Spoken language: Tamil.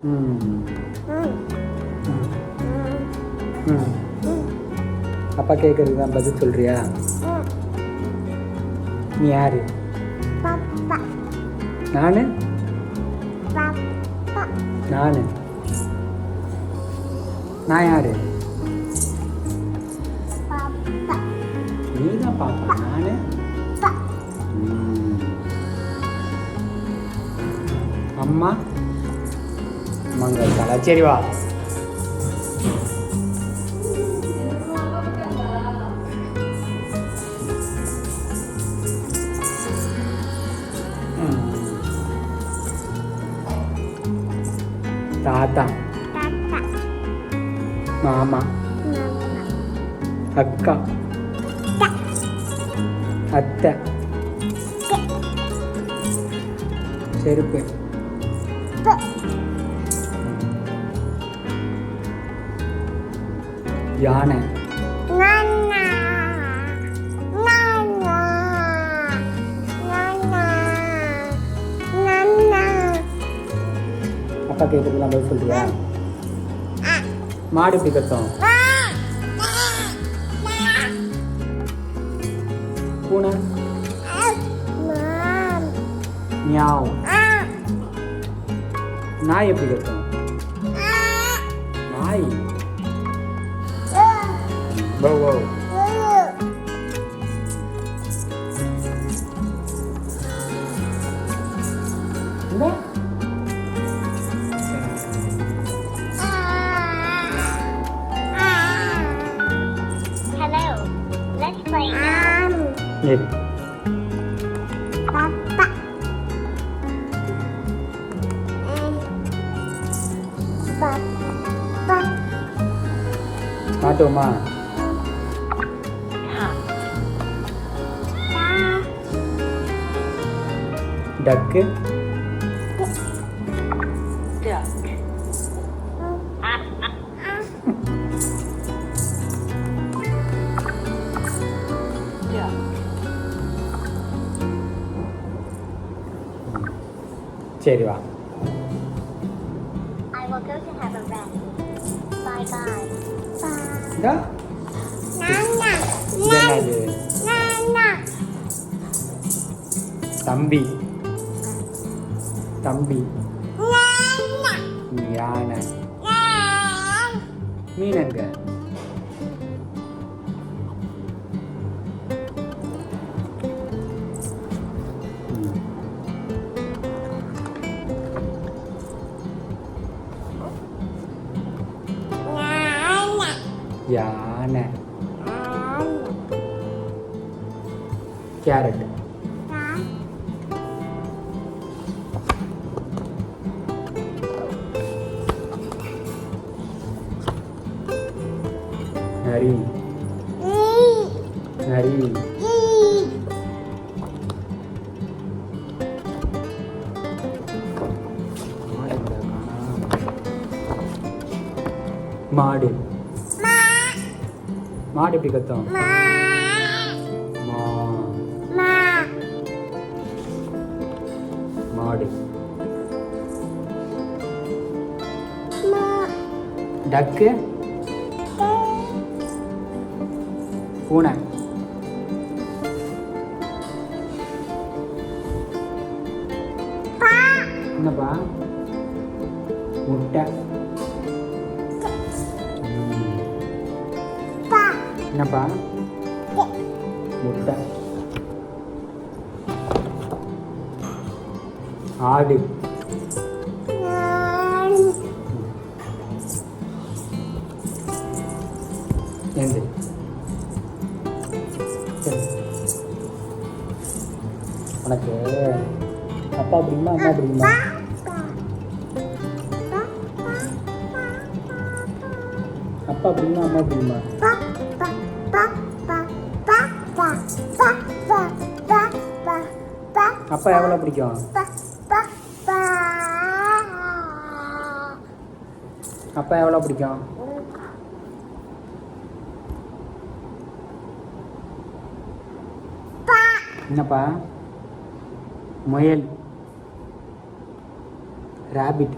ம் ம் அப்பா கேட்குறது தான் பதில் சொல்கிறியா? நீ யாரு? நான் நான் நான் யாரு? நீ தான் பாப்பா. நான் அம்மா அம்மாங்க இருக்காளா? சரி வா. தாத்தா மாமா அக்கா அத்தை செருப்பு யானை அப்பா கேட்குறதுலாம் பதில் சொல்றியா? மாடு எப்படி கத்தும்? பூனை மியாவ். நாய் எப்படி கத்தும்? நாய் பௌ பௌ. சரி மாட்டோமா? டக்கு சரி வா. என்னது? தம்பி தம்பி யானை மீனங்க யானை கேரட் நரி நரி மாடு மாடு எப்படி கத்தும்? மாடு டக்கு பூனை என்னப்பா? முட்டை என்னப்பா? முட்டை ஆடு எந்த உனக்கு அப்பா பிடிக்குமா அம்மா பிடிக்குமா? அப்பா பிடிக்குமா அம்மா பிடிக்குமா? அப்பா எவ்வளோ பிடிக்கும்? அப்பா எவ்வளோ பிடிக்கும்? என்னப்பா? முயல், ராபிட்.